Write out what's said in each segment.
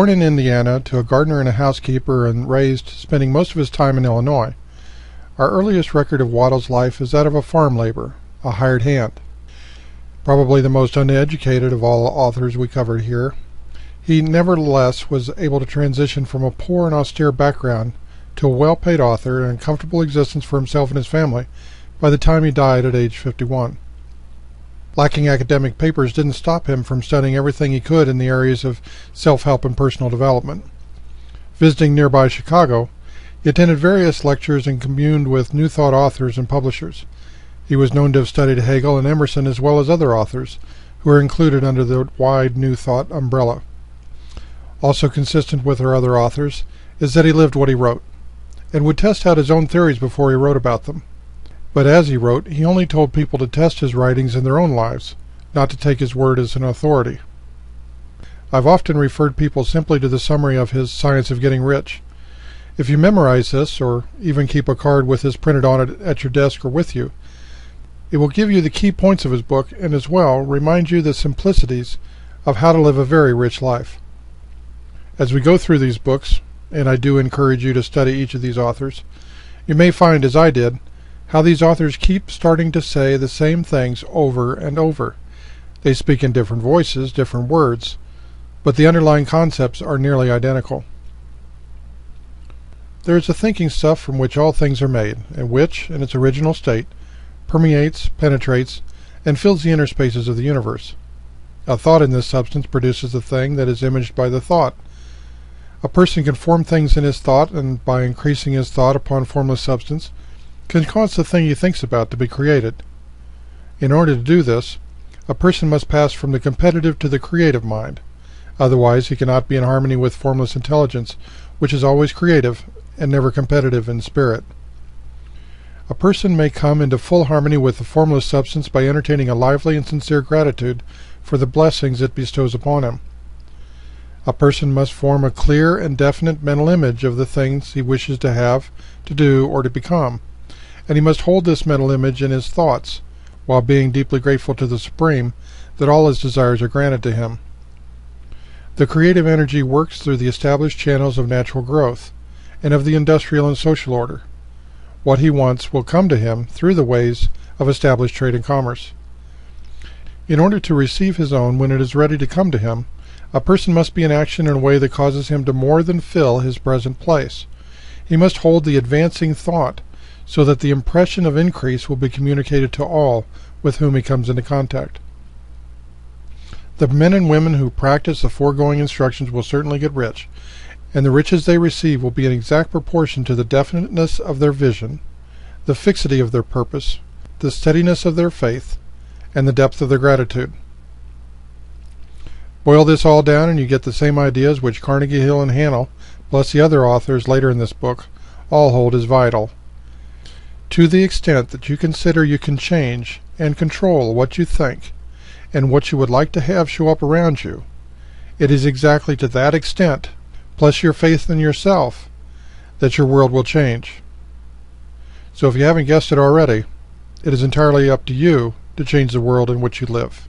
Born in Indiana to a gardener and a housekeeper and raised, spending most of his time in Illinois, our earliest record of Wattles' life is that of a farm laborer, a hired hand. Probably the most uneducated of all authors we covered here, he nevertheless was able to transition from a poor and austere background to a well-paid author and a comfortable existence for himself and his family by the time he died at age 51. Lacking academic papers didn't stop him from studying everything he could in the areas of self-help and personal development. Visiting nearby Chicago, he attended various lectures and communed with New Thought authors and publishers. He was known to have studied Hegel and Emerson as well as other authors who are included under the wide New Thought umbrella. Also consistent with our other authors is that he lived what he wrote, and would test out his own theories before he wrote about them. But as he wrote, he only told people to test his writings in their own lives, not to take his word as an authority. I've often referred people simply to the summary of his Science of Getting Rich. If you memorize this, or even keep a card with this printed on it at your desk or with you, it will give you the key points of his book and as well remind you the simplicities of how to live a very rich life. As we go through these books, and I do encourage you to study each of these authors, you may find, as I did, how these authors keep starting to say the same things over and over. They speak in different voices, different words, but the underlying concepts are nearly identical. There is a thinking stuff from which all things are made, and which, in its original state, permeates, penetrates, and fills the inner spaces of the universe. A thought in this substance produces a thing that is imaged by the thought. A person can form things in his thought, and by increasing his thought upon formless substance, can cause the thing he thinks about to be created. In order to do this, a person must pass from the competitive to the creative mind. Otherwise, he cannot be in harmony with formless intelligence, which is always creative and never competitive in spirit. A person may come into full harmony with the formless substance by entertaining a lively and sincere gratitude for the blessings it bestows upon him. A person must form a clear and definite mental image of the things he wishes to have, to do, or to become, and he must hold this mental image in his thoughts, while being deeply grateful to the Supreme that all his desires are granted to him. The creative energy works through the established channels of natural growth, and of the industrial and social order. What he wants will come to him through the ways of established trade and commerce. In order to receive his own when it is ready to come to him, a person must be in action in a way that causes him to more than fill his present place. He must hold the advancing thought, so that the impression of increase will be communicated to all with whom he comes into contact. The men and women who practice the foregoing instructions will certainly get rich, and the riches they receive will be in exact proportion to the definiteness of their vision, the fixity of their purpose, the steadiness of their faith, and the depth of their gratitude. Boil this all down and you get the same ideas which Carnegie, Hill, and Hanel, plus the other authors later in this book, all hold as vital. To the extent that you consider you can change and control what you think and what you would like to have show up around you, it is exactly to that extent, plus your faith in yourself, that your world will change. So if you haven't guessed it already, it is entirely up to you to change the world in which you live.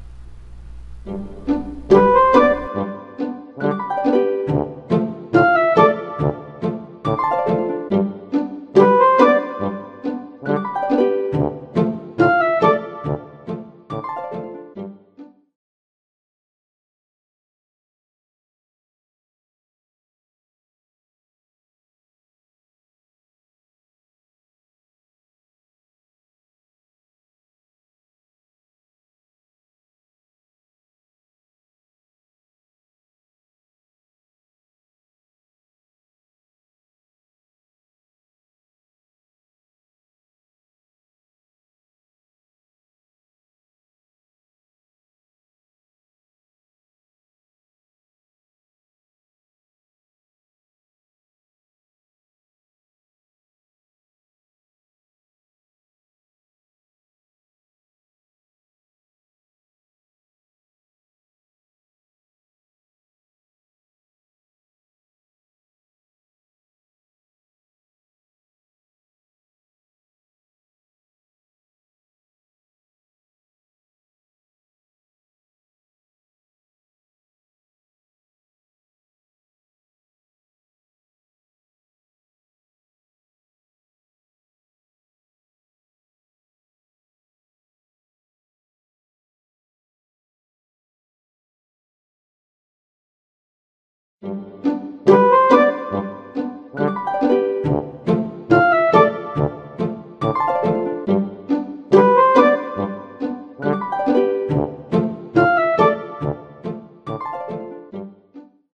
you.